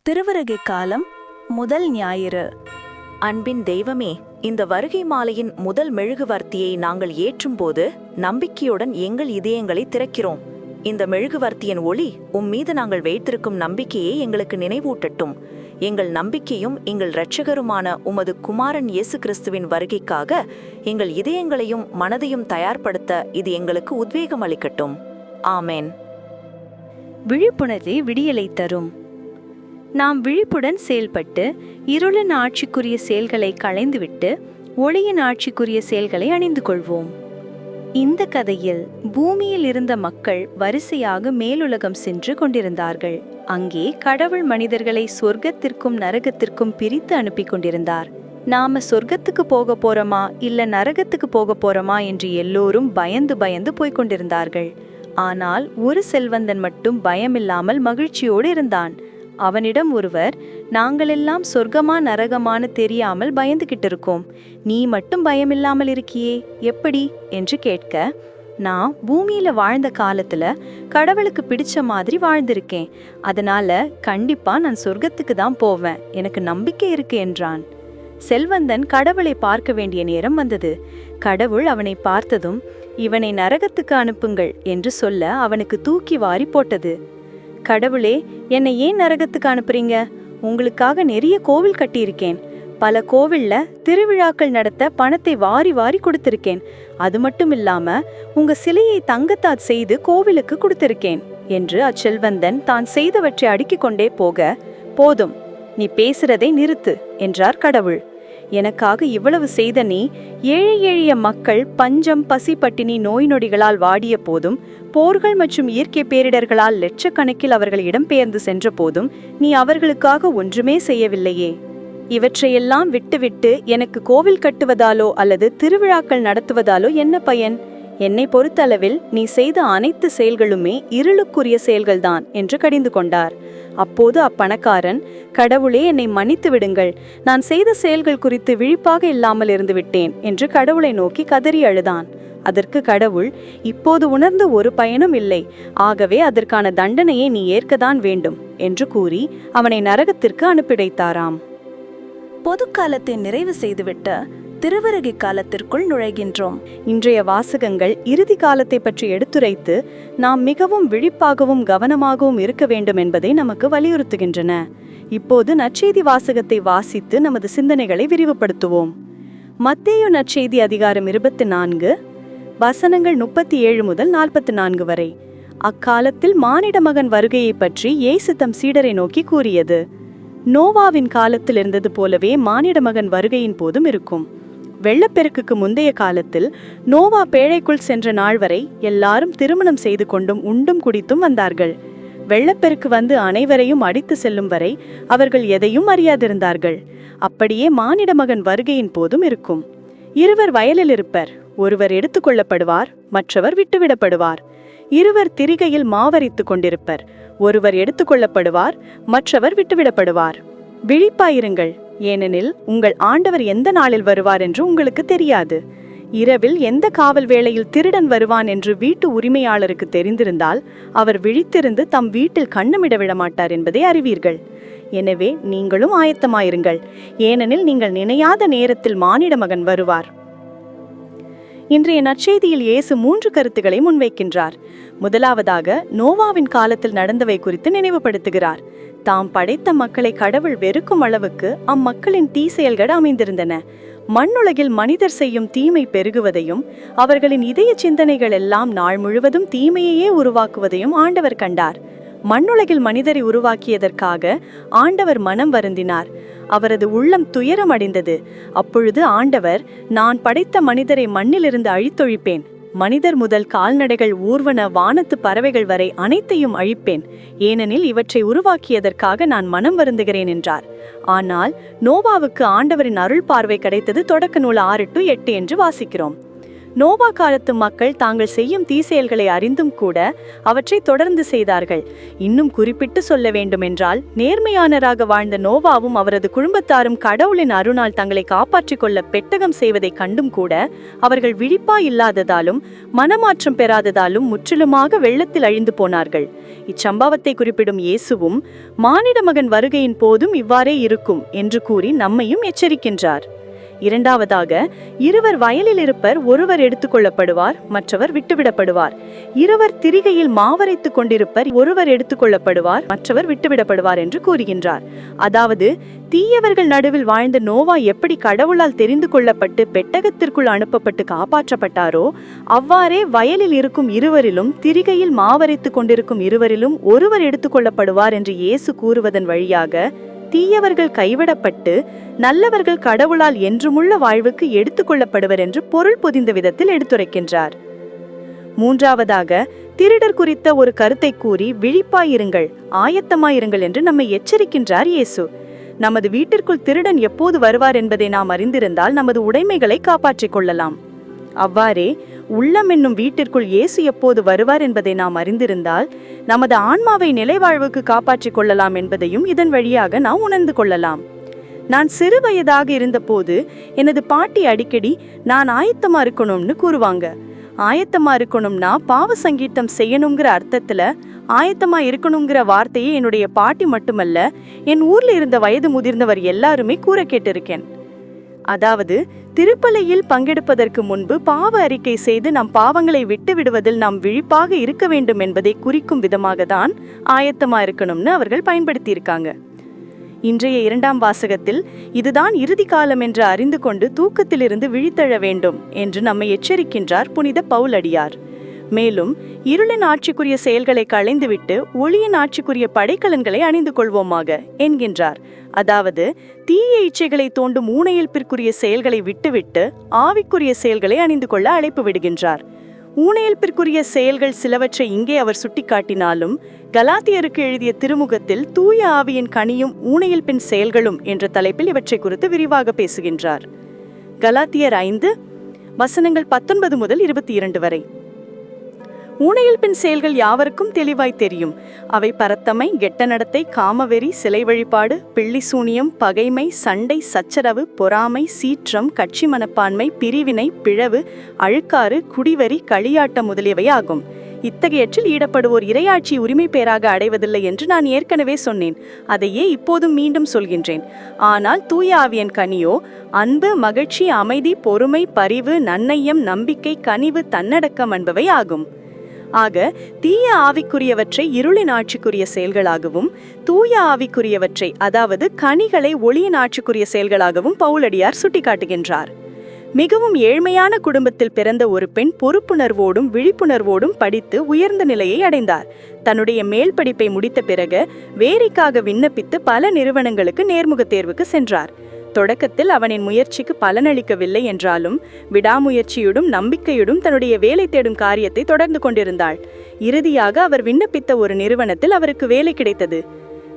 திருவருகை காலம் முதல் ஞாயிறு. அன்பின் தெய்வமே, இந்த வருகை மாலையின் முதல் மெழுகுவர்த்தியை நாங்கள் ஏற்றும்போது நம்பிக்கையுடன் எங்கள் இதயங்களை திறக்கிறோம். இந்த மெழுகுவர்த்தியின் ஒளி மீது நாங்கள் வைத்திருக்கும் நம்பிக்கையை எங்களுக்கு நினைவூட்டட்டும். எங்கள் நம்பிக்கையும் எங்கள் இரட்சகருமான உமது குமாரன் இயேசு கிறிஸ்துவின் வருகைக்காக எங்கள் இதயங்களையும் மனதையும் தயார்படுத்த இது எங்களுக்கு உத்வேகம் அளிக்கட்டும். ஆமேன். விழிப்புணர்வே விடியலை தரும். நாம் விழிப்புடன் செயல்பட்டு இருளின் ஆட்சிக்குரிய செயல்களை களைந்துவிட்டு ஒளியின் ஆட்சிக்குரிய செயல்களை அணிந்து கொள்வோம். இந்த கதையில் பூமியில் இருந்த மக்கள் வரிசையாக மேலுலகம் சென்று கொண்டிருந்தார்கள். அங்கே கடவுள் மனிதர்களை சொர்க்கத்திற்கும் நரகத்திற்கும் பிரித்து அனுப்பி கொண்டிருந்தார். நாம சொர்க்கத்துக்கு போக போறோமா இல்ல நரகத்துக்கு போக போறோமா என்று எல்லோரும் பயந்து பயந்து போய்கொண்டிருந்தார்கள். ஆனால் ஒரு செல்வந்தன் மட்டும் பயமில்லாமல் மகிழ்ச்சியோடு இருந்தான். அவனிடம் ஒருவர், நாங்களெல்லாம் சொர்க்கமா நரகமானு தெரியாமல் பயந்துகிட்டு இருக்கோம், நீ மட்டும் பயமில்லாமல் இருக்கியே, எப்படி என்று கேட்க, நான் பூமியில வாழ்ந்த காலத்துல கடவுளுக்கு பிடிச்ச மாதிரி வாழ்ந்திருக்கேன், அதனால கண்டிப்பா நான் சொர்க்கத்துக்கு தான் போவேன், எனக்கு நம்பிக்கை இருக்கு என்றான். செல்வந்தன் கடவுளை பார்க்க வேண்டிய நேரம் வந்தது. கடவுள் அவனை பார்த்ததும், இவனை நரகத்துக்கு அனுப்புங்கள் என்று சொல்ல அவனுக்கு தூக்கி வாரி போட்டது. கடவுளே, என்னை ஏன் நரகத்துக்கு அனுப்புறீங்க? உங்களுக்காக நிறைய கோவில் கட்டியிருக்கேன், பல கோவில்ல திருவிழாக்கள் நடத்த பணத்தை வாரி வாரி கொடுத்திருக்கேன், அது மட்டும் இல்லாம உங்க சிலையை தங்கத்தால் செய்து கோவிலுக்கு கொடுத்திருக்கேன் என்று அச்செல்வந்தன் தான் செய்தவற்றை அடுக்கிக் கொண்டே போக, போதும், நீ பேசுறதை நிறுத்து என்றார் கடவுள். எனக்காக இவ்வளவு செய்த நீ ஏழை எளிய மக்கள் பஞ்சம் பசி பட்டினி நோய் நொடிகளால் வாடிய போதும், போர்கள் மற்றும் இயற்கை பேரிடர்களால் லட்சக்கணக்கில் அவர்கள் இடம்பெயர்ந்து சென்ற போதும் நீ அவர்களுக்காக ஒன்றுமே செய்யவில்லையே. இவற்றையெல்லாம் விட்டுவிட்டு எனக்கு கோவில் கட்டுவதாலோ அல்லது திருவிழாக்கள் நடத்துவதாலோ என்ன பயன்? என்னை பொறுத்தளவில் நீ செய்த அனைத்து செயல்களுமே இருளுக்குரிய செயல்கள்தான் என்று கடிந்து கொண்டார். அப்போது அப்பணக்காரன், கடவுளே, என்னை மன்னித்து விடுங்கள், நான் செய்த செயல்கள் குறித்து விழிப்பாக இல்லாமல் இருந்து விட்டேன் என்று கடவுளை நோக்கி கதறி அழுதான். அதற்கு கடவுள், இப்போது உணர்ந்த ஒரு பயனும் இல்லை, ஆகவே அதற்கான தண்டனையை நீ ஏற்கத்தான் வேண்டும் என்று கூறி அவனை நரகத்திற்கு அனுப்பிடைத்தாராம். பொதுக்காலத்தை நிறைவு செய்துவிட்டு திருவருகை காலத்திற்குள் நுழைகின்றோம். இன்றைய வாசகங்கள் இறுதி காலத்தை பற்றி எடுத்துரைத்து நாம் மிகவும் விழிப்பாகவும் கவனமாகவும் இருக்க வேண்டும் என்பதை நமக்கு வலியுறுத்துகின்றன. இப்போது நற்செய்தி வாசகத்தை வாசித்து நமது சிந்தனைகளை விரிவுபடுத்துவோம். மத்தேயு நற்செய்தி அதிகாரம் 24 வசனங்கள் 37 முதல் 44 வரை. அக்காலத்தில் மானிட மகன் வருகையை பற்றி இயேசு தம் சீடரை நோக்கி கூறியது, நோவாவின் காலத்தில் இருந்தது போலவே மானிட மகன் வருகையின் போதும் இருக்கும். வெள்ளப்பெருக்குக்கு முந்தைய காலத்தில் நோவா பேழைக்குள் சென்ற நாள் வரை எல்லாரும் திருமணம் செய்து கொண்டும் உண்டும் குடித்தும் வந்தார்கள். வெள்ளப்பெருக்கு வந்து அனைவரையும் அடித்து செல்லும் வரை அவர்கள் எதையும் அறியாதிருந்தார்கள். அப்படியே மானிட மகன் வருகையின் போதும் இருக்கும். இருவர் வயலில் இருப்பர், ஒருவர் எடுத்துக்கொள்ளப்படுவார், மற்றவர் விட்டுவிடப்படுவார். இருவர் திரிகையில் மாவரித்து கொண்டிருப்பர், ஒருவர் எடுத்துக்கொள்ளப்படுவார், மற்றவர் விட்டுவிடப்படுவார். விழிப்பாயிருங்கள், ஏனெனில் உங்கள் ஆண்டவர் எந்த நாளில் வருவார் என்று உங்களுக்கு தெரியாது. இரவில் எந்த காவல் வேளையில் திருடன் வருவான் என்று வீட்டு உரிமையாளருக்கு தெரிந்திருந்தால் அவர் விழித்திருந்து தம் வீட்டில் கண்ணமிட விடமாட்டார் என்பதை அறிவீர்கள். எனவே நீங்களும் ஆயத்தமாயிருங்கள், ஏனெனில் நீங்கள் நினையாத நேரத்தில் மானிட மகன் வருவார். இன்றைய நற்செய்தியில் இயேசு 3 கருத்துக்களை முன்வைக்கின்றார். முதலாவதாக நோவாவின் காலத்தில் நடந்தவை குறித்து நினைவுபடுத்துகிறார். தாம் படைத்த மக்களை கடவுள் வெறுக்கும் அளவுக்கு அம்மக்களின் தீ செயல்கள் அமைந்திருந்தன. மண்ணுலகில் மனிதர் செய்யும் தீமை பெருகுவதையும் அவர்களின் இதய சிந்தனைகள் எல்லாம் நாள் முழுவதும் தீமையையே உருவாக்குவதையும் ஆண்டவர் கண்டார். மண்ணுலகில் மனிதரை உருவாக்கியதற்காக ஆண்டவர் மனம் வருந்தினார். அவரது உள்ளம் துயரம் அடைந்தது. அப்பொழுது ஆண்டவர், நான் படைத்த மனிதரை மண்ணிலிருந்து அழித்தொழிப்பேன், மனிதர் முதல் கால்நடைகள் ஊர்வன வானத்து பறவைகள் வரை அனைத்தையும் அழிப்பேன், ஏனெனில் இவற்றை உருவாக்கியதற்காக நான் மனம் வருந்துகிறேன் என்றார். ஆனால் நோவாவுக்கு ஆண்டவரின் அருள் பார்வை கிடைத்தது தொடக்க நூல் 6:8 என்று வாசிக்கிறோம். நோவா காலத்து மக்கள் தாங்கள் செய்யும் தீசெயல்களை அறிந்தும் கூட அவற்றை தொடர்ந்து செய்தார்கள். இன்னும் குறிப்பிட்டு சொல்ல வேண்டுமென்றால், நேர்மையானராக வாழ்ந்த நோவாவும் அவரது குடும்பத்தாரும் கடவுளின் அருளால் தங்களை காப்பாற்றிக் கொள்ள பெட்டகம் செய்வதை கண்டும் கூட அவர்கள் விழிப்பாயில்லாததாலும் மனமாற்றம் பெறாததாலும் முற்றிலுமாக வெள்ளத்தில் அழிந்து போனார்கள். இச்சம்பவத்தை குறிப்பிடும் இயேசுவும் மானிட மகன் வருகையின் போதும் இவ்வாறே இருக்கும் என்று கூறி நம்மையும் எச்சரிக்கின்றார். இரண்டாவதாக, இருவர் வயலில் இருப்பர், ஒருவர் எடுத்துக்கொள்ளப்படுவார், மற்றவர் விட்டுவிடப்படுவார். இருவர் திரிகையில் மாவரைத்துக் கொண்டிருப்பர், ஒருவர் எடுத்துக்கொள்ளப்படுவார், மற்றவர் விட்டுவிடப்படுவார் என்று கூறுகின்றார். அதாவது, தீயவர்கள் நடுவில் வாழ்ந்த நோவா எப்படி கடவுளால் தெரிந்து கொள்ளப்பட்டு பெட்டகத்திற்குள் அனுப்பப்பட்டு காப்பாற்றப்பட்டாரோ, அவ்வாறே வயலில் இருக்கும் இருவரிலும் திரிகையில் மாவரைத்துக் கொண்டிருக்கும் இருவரிலும் ஒருவர் எடுத்துக்கொள்ளப்படுவார் என்று இயேசு கூறுவதன் வழியாக தீயவர்கள் கைவிடப்பட்டு நல்லவர்கள் கடவுளால் என்றுமுள்ள வாழ்வுக்கு எடுத்துக்கொள்ளப்படுவர் என்று பொருள் பொதிந்த விதத்தில் எடுத்துரைக்கின்றார். மூன்றாவதாக, திருடர் குறித்த ஒரு கருத்தை கூறி விழிப்பாயிருங்கள், ஆயத்தமாயிருங்கள் என்று நம்மை எச்சரிக்கின்றார் இயேசு. நமது வீட்டிற்குள் திருடன் எப்போது வருவார் என்பதை நாம் அறிந்திருந்தால் நமது உடைமைகளை காப்பாற்றிக் கொள்ளலாம். அவ்வாறே உள்ளம் என்னும் வீட்டிற்குள் இயேசு எப்போது வருவார் என்பதை நாம் அறிந்திருந்தால் நமது ஆன்மாவை நிலைவாழ்வுக்கு காப்பாற்றிக் கொள்ளலாம் என்பதையும் இதன் வழியாக நாம் உணர்ந்து கொள்ளலாம். நான் சிறு வயதாக இருந்தபோது எனது பாட்டி அடிக்கடி நான் ஆயத்தமா இருக்கணும்னு கூறுவாங்க. ஆயத்தமா இருக்கணும்னா பாவ சங்கீதம் செய்யணுங்கிற அர்த்தத்துல ஆயத்தமா இருக்கணுங்கிற வார்த்தையை என்னுடைய பாட்டி மட்டுமல்ல, என் ஊர்ல இருந்த வயது முதிர்ந்தவர் எல்லாருமே கூற கேட்டிருக்கேன். அதாவது, திருப்பலியில் பங்கெடுப்பதற்கு முன்பு பாவ அறிக்கை செய்து நம் பாவங்களை விட்டு விடுவதில் நாம் விழிப்பாக இருக்க வேண்டும் என்பதை குறிக்கும் விதமாக தான் ஆயத்தமா இருக்கணும்னு அவர்கள் பயன்படுத்தியிருக்காங்க. இன்றைய 2ஆம் வாசகத்தில் இதுதான் இறுதி காலம் என்று அறிந்து கொண்டு தூக்கத்திலிருந்து விழித்தெழ வேண்டும் என்று நம்மை எச்சரிக்கின்றார் புனித பவுலடியார். மேலும் இருளின் ஆட்சிக்குரிய செயல்களை களைந்துவிட்டு ஒளியின் ஆட்சிக்குரிய படைக்கலன்களை அணிந்து கொள்வோமாக என்கின்றார். அதாவது, தீய இச்சைகளை தோண்டும் ஊனையல்பிற்குரிய செயல்களை விட்டுவிட்டு ஆவிக்குரிய செயல்களை அணிந்து கொள்ள அழைப்பு விடுகின்றார். ஊனையல்பிற்குரிய செயல்கள் சிலவற்றை இங்கே அவர் சுட்டிக்காட்டினாலும் கலாத்தியருக்கு எழுதிய திருமுகத்தில் தூய ஆவியின் கனியும் ஊனையல்பின் செயல்களும் என்ற தலைப்பில் இவற்றை குறித்து விரிவாக பேசுகின்றார். கலாத்தியர் 5 வசனங்கள் 19 முதல் 22 வரை. ஊனையல்பின் செயல்கள் யாவருக்கும் தெளிவாய் தெரியும். அவை பரத்தமை, கெட்ட நடத்தை, காமவெறி, சிலை வழிபாடு, பிள்ளி சூனியம், பகைமை, சண்டை, சச்சரவு, பொறாமை, சீற்றம், கட்சி மனப்பான்மை, பிரிவினை, பிழவு, அழுக்காறு, குடிவரி, களியாட்டம் முதலியவை ஆகும். இத்தகையற்றில் ஈடுபடுவோர் இறையாட்சி உரிமை பேராக அடைவதில்லை என்று நான் ஏற்கனவே சொன்னேன். அதையே இப்போதும் மீண்டும் சொல்கின்றேன். ஆனால் தூய ஆவியின் கனியோ அன்பு, மகிழ்ச்சி, அமைதி, பொறுமை, பரிவு, நன்னயம், நம்பிக்கை, கனிவு, தன்னடக்கம் என்பவை ஆகும். ஆக, தீய ஆவிக்குரியவற்றை இருளின் ஆட்சிக்குரிய செயல்களாகவும் தூய ஆவிக்குரியவற்றை, அதாவது கனிகளை ஒளியின் ஆட்சிக்குரிய செயல்களாகவும் பவுலடியார் சுட்டிக்காட்டுகின்றார். மிகவும் ஏழ்மையான குடும்பத்தில் பிறந்த ஒரு பெண் பொறுப்புணர்வோடும் விழிப்புணர்வோடும் படித்து உயர்ந்த நிலையை அடைந்தார். தன்னுடைய மேல் படிப்பை முடித்த பிறகு வேலைக்காக விண்ணப்பித்து பல நிறுவனங்களுக்கு நேர்முக தேர்வுக்கு சென்றார். தொடக்கத்தில் அவனின் முயற்சிக்கு பலனளிக்கவில்லை என்றாலும் விடாமுயற்சியுடும் நம்பிக்கையுடும் தன்னுடைய வேலை தேடும் காரியத்தை தொடர்ந்து கொண்டிருந்தாள். இறுதியாக அவர் விண்ணப்பித்த ஒரு நிறுவனத்தில் அவருக்கு வேலை கிடைத்தது.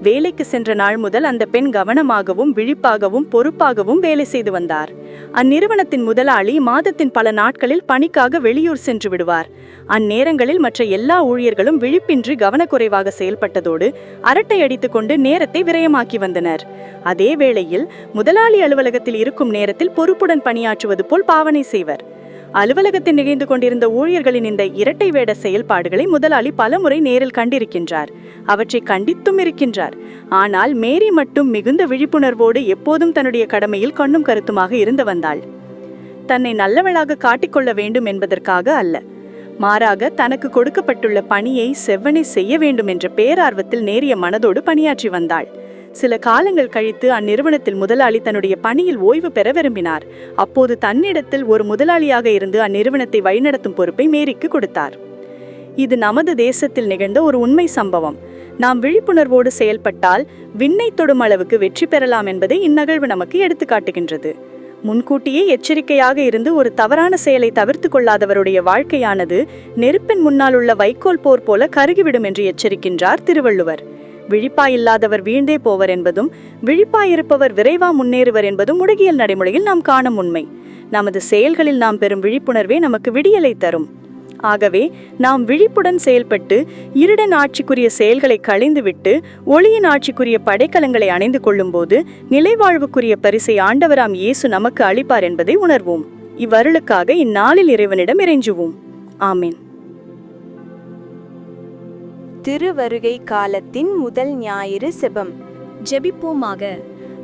வேலைக்கு சென்ற நாள் முதல் அந்த பெண் கவனமாகவும் விழிப்பாகவும் பொறுப்பாகவும் வேலை செய்து வந்தார். அந்நிறுவனத்தின் முதலாளி மாதத்தின் பல நாட்களில் பணிக்காக வெளியூர் சென்று விடுவார். அந்நேரங்களில் மற்ற எல்லா ஊழியர்களும் விழிப்பின்றி கவனக்குறைவாக செயல்பட்டதோடு அரட்டை அடித்துக் கொண்டு நேரத்தை விரயமாக்கி வந்தனர். அதே வேளையில் முதலாளி அலுவலகத்தில் இருக்கும் நேரத்தில் பொறுப்புடன் பணியாற்றுவது போல் பாவனை செய்வர். அலுவலகத்தில் நிகழ்ந்து கொண்டிருந்த ஊழியர்களின் இந்த இரட்டை வேட செயல்பாடுகளை முதலாளி பலமுறை நேரில் கண்டிருக்கின்றார். அவற்றை கண்டித்தும் இருக்கின்றார். ஆனால் மேரி மட்டும் மிகுந்த விழிப்புணர்வோடு எப்போதும் தன்னுடைய கடமையில் கண்ணும் கருத்துமாக இருந்து வந்தாள். தன்னை நல்லவளாக காட்டிக்கொள்ள வேண்டும் என்பதற்காக அல்ல, மாறாக தனக்கு கொடுக்கப்பட்டுள்ள பணியை செவ்வனே செய்ய வேண்டும் என்ற பேரார்வத்தில் நேரிய மனதோடு பணியாற்றி வந்தாள். சில காலங்கள் கழித்து அந்நிறுவனத்தில் முதலாளி தன்னுடைய பணியில் ஓய்வு பெற விரும்பினார். அப்போது தன்னிடத்தில் ஒரு முதலாளியாக இருந்து அந்நிறுவனத்தை வழிநடத்தும் பொறுப்பை மேரிக்கு கொடுத்தார். இது நமது தேசத்தில் நிகழ்ந்த ஒரு உண்மை சம்பவம். நாம் விழிப்புணர்வோடு செயல்பட்டால் விண்ணை தொடும் அளவுக்கு வெற்றி பெறலாம் என்பதை இந்நகழ்வு நமக்கு எடுத்து காட்டுகின்றது. முன்கூட்டியே எச்சரிக்கையாக இருந்து ஒரு தவறான செயலை தவிர்த்து கொள்ளாதவருடைய வாழ்க்கையானது நெருப்பின் முன்னால் உள்ள வைக்கோல் போர் போல கருகிவிடும் என்று எச்சரிக்கின்றார் திருவள்ளுவர். விழிப்பாயில்லாதவர் வீழ்ந்தே போவர் என்பதும் விழிப்பாயிருப்பவர் விரைவா முன்னேறுவர் என்பதும் உலகியல் நடைமுறையில் நாம் காணும் உண்மை. நமது செயல்களில் நாம் பெறும் விழிப்புணர்வே நமக்கு விடியலை தரும். ஆகவே நாம் விழிப்புடன் செயல்பட்டு இருடன் ஆட்சிக்குரிய செயல்களை களைந்துவிட்டு ஒளியின் ஆட்சிக்குரிய படைக்கலங்களை அணிந்து கொள்ளும்போது நிலைவாழ்வுக்குரிய பரிசை ஆண்டவராம் இயேசு நமக்கு அளிப்பார் என்பதை உணர்வோம். இவ்வருளுக்காக இந்நாளில் இறைவனிடம் இறைஞ்சுவோம். ஆமீன். திருவருகை காலத்தின் முதல் ஞாயிறு செபம். ஜெபிப்போமாக.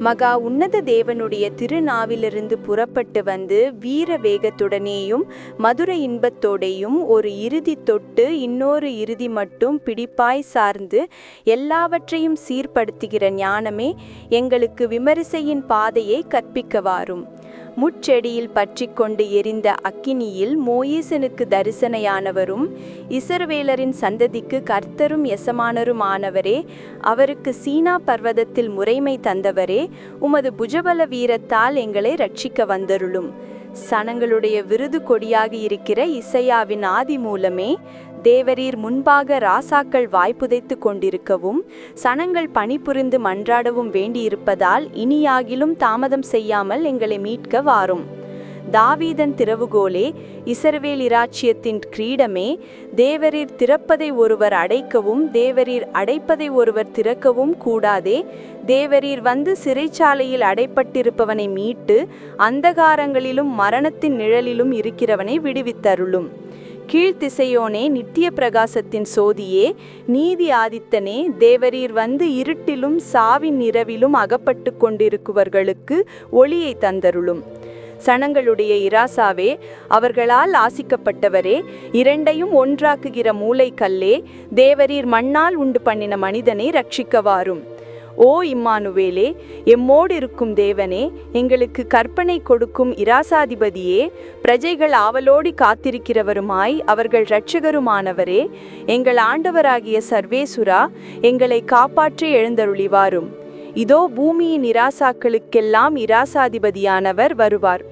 மகா உன்னத தேவனுடைய திருநாவிலிருந்து புறப்பட்டு வந்து வீர வேகத்துடனேயும் மதுர இன்பத்தோடையும் ஒரு இறுதி தொட்டு இன்னொரு இறுதி மட்டும் பிடிப்பாய் சார்ந்து எல்லாவற்றையும் சீர்படுத்துகிற ஞானமே எங்களுக்கு விமரிசையின் பாதையை கற்பிக்க வாரும். முட்செடியில் பற்றி கொண்டு எரிந்த அக்கினியில் மோயேசனுக்கு தரிசனையானவரும் இஸ்ரவேலரின் சந்ததிக்கு கர்த்தரும் எசமானரும் ஆனவரே, அவருக்கு சீனா பர்வதத்தில் முறைமை தந்தவரே, உமது புஜபல வீரத்தால் எங்களை ரட்சிக்க வந்தருளும். சனங்களுடைய விருது கொடியாக இருக்கிற இசையாவின் ஆதி மூலமே, தேவரீர் முன்பாக ராசாக்கள் வாய்ப்புதைத்து கொண்டிருக்கவும் சனங்கள் பணிபுரிந்து மன்றாடவும் வேண்டியிருப்பதால் இனியாகிலும் தாமதம் செய்யாமல் எங்களை மீட்க வாரும். தாவீதன் திறவுகோலே, இஸ்ரவேல் இராச்சியத்தின் கிரீடமே, தேவரீர் திறப்பதை ஒருவர் அடைக்கவும் தேவரீர் அடைப்பதை ஒருவர் திறக்கவும் கூடாதே. தேவரீர் வந்து சிறைச்சாலையில் அடைப்பட்டிருப்பவனை மீட்டு அந்தகாரங்களிலும் மரணத்தின் நிழலிலும் இருக்கிறவனை விடுவித்தருளும். கீழ்த்திசையோனே, நித்திய பிரகாசத்தின் சோதியே, நீதி ஆதித்தனே, தேவரீர் வந்து இருட்டிலும் சாவின் இரவிலும் அகப்பட்டு கொண்டிருக்குவர்களுக்கு ஒளியை தந்தருளும். சனங்களுடைய இராசாவே, அவர்களால் ஆசிக்கப்பட்டவரே, இரண்டையும் ஒன்றாக்குகிற மூளைக்கல்லே, தேவரீர் மண்ணால் உண்டு பண்ணின மனிதனை ரட்சிக்க வாரும். ஓ இம்மானுவேலே, எம்மோடு இருக்கும் தேவனே, எங்களுக்கு கற்பனை கொடுக்கும் இராசாதிபதியே, பிரஜைகள் ஆவலோடி காத்திருக்கிறவருமாய் அவர்கள் இரட்சகருமானவரே, எங்கள் ஆண்டவராகிய சர்வேசுரா, எங்களை காப்பாற்றி எழுந்தருளிவாரும். இதோ பூமியின் இராசாக்களுக்கெல்லாம் இராசாதிபதியானவர் வருவார்.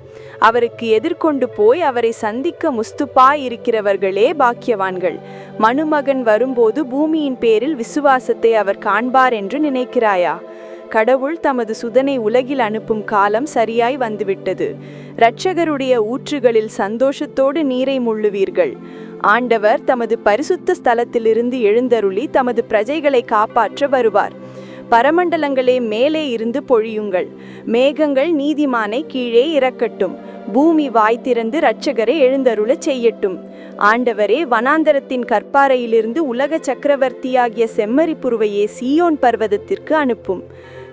அவருக்கு எதிர்கொண்டு போய் அவரை சந்திக்க முஸ்துப்பாய் இருக்கிறவர்களே பாக்கியவான்கள். மனுமகன் வரும்போது பூமியின் பேரில் விசுவாசத்தை அவர் காண்பார் என்று நினைக்கிறாயா? கடவுள் தமது சுதனை உலகில் அனுப்பும் காலம் சரியாய் வந்துவிட்டது. இரட்சகருடைய ஊற்றுகளில் சந்தோஷத்தோடு நீரை முள்ளுவீர்கள். ஆண்டவர் தமது பரிசுத்த ஸ்தலத்திலிருந்து எழுந்தருளி தமது பிரஜைகளை காப்பாற்ற வருவார். பரமண்டலங்களே, மேலே இருந்து பொழியுங்கள். மேகங்கள் நீதிமானை கீழே இறக்கட்டும். பூமி வாய் திறந்து இரட்சகரை எழுந்தருளச் செய்யட்டும். ஆண்டவரே, வனாந்தரத்தின் கற்பாறையிலிருந்து உலக சக்கரவர்த்தியாகிய செம்மறி புருவையே சீயோன் பர்வதத்திற்கு அனுப்பும்.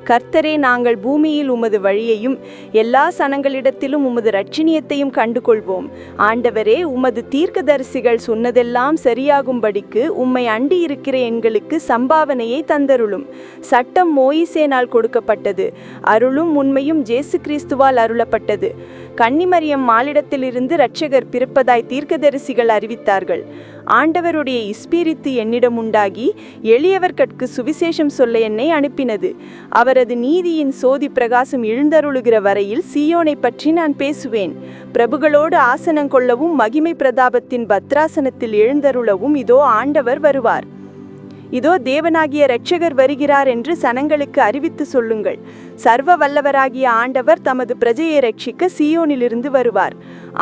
கர்த்தரே, நாங்கள் பூமியில் உமது வழியையும் எல்லா சனங்களிடத்திலும் உமது இரட்சணியத்தையும் கண்டுகொள்வோம். ஆண்டவரே, உமது தீர்க்கதரிசிகள் சொன்னதெல்லாம் சரியாகும்படிக்கு உம்மை அண்டி இருக்கிற எங்களுக்கு சம்பாவனையை தந்தருளும். சட்டம் மோயிசேனால் கொடுக்கப்பட்டது, அருளும் உண்மையும் இயேசு கிறிஸ்துவால் அருளப்பட்டது. கன்னிமரியம் மாலிடத்திலிருந்து இரட்சகர் பிறப்பதாய் தீர்க்கதரிசிகள் அறிவித்தார்கள். ஆண்டவருடைய இஸ்பிரித்து என்னிடம் உண்டாகி எளியவர்கட்கு சுவிசேஷம் சொல்ல என்னை அனுப்பினது. அவரது நீதியின் சோதி பிரகாசம் எழுந்தருளுகிற வரையில் சீயோனை பற்றி நான் பேசுவேன். பிரபுகளோடு ஆசனம் கொள்ளவும் மகிமை பிரதாபத்தின் பத்ராசனத்தில் எழுந்தருளவும் இதோ ஆண்டவர் வருவார். இதோ தேவனாகிய இரட்சகர் வருகிறார் என்று சனங்களுக்கு அறிவித்து சொல்லுங்கள். சர்வ வல்லவராகிய ஆண்டவர் தமது பிரஜையை ரட்சிக்க சீயோனிலிருந்து வருவார்.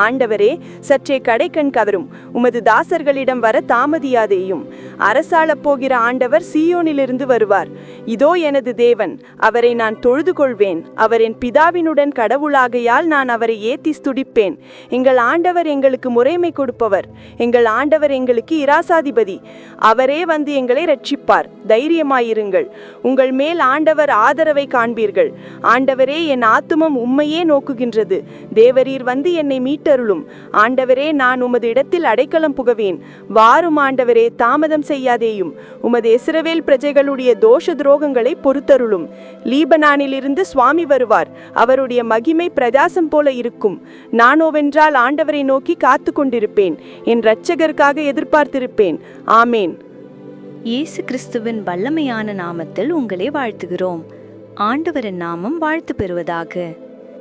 ஆண்டவரே, சற்றே கடைக்கண் கவரும். உமது தாசர்களிடம் வர தாமதியாதேயும். அரசாளப் போகிற ஆண்டவர் சீயோனிலிருந்து வருவார். இதோ எனது தேவன், அவரை நான் தொழுது கொள்வேன். அவர் என் பிதாவினுடன் கடவுளாகையால் நான் அவரை ஏத்தி ஸ்துதிப்பேன். எங்கள் ஆண்டவர் எங்களுக்கு முறைமை கொடுப்பவர். எங்கள் ஆண்டவர் எங்களுக்கு இராசாதிபதி. அவரே வந்து எங்களை ரட்சிப்பார். தைரியமாயிருங்கள். உங்கள் மேல் ஆண்டவர் ஆதரவை காண்பீர்கள். ஆண்டவரே, என் ஆத்துமம் உம்மையே நோக்குகின்றது. தேவரீர் வந்து என்னை மீட்டருளும். ஆண்டவரே, நான் உமது இடத்தில் அடைக்கலம் புகவேன். வாரும் ஆண்டவரே, தாமதம் செய்யாதேயும். உமது இஸ்ரவேல் பிரஜைகளுடைய தோஷ துரோகங்களை பொறுத்தருளும். லீபனானிலிருந்து சுவாமி வருவார். அவருடைய மகிமை பிரகாசம் போல இருக்கும். நானோவென்றால் ஆண்டவரை நோக்கி காத்து கொண்டிருப்பேன். என் இரட்சகருக்காக எதிர்பார்த்திருப்பேன். ஆமேன். இயேசு கிறிஸ்துவின் வல்லமையான நாமத்தில் உங்களை வாழ்த்துகிறோம். ஆண்டவரின் நாமம் வாழ்த்து பெறுவதாக.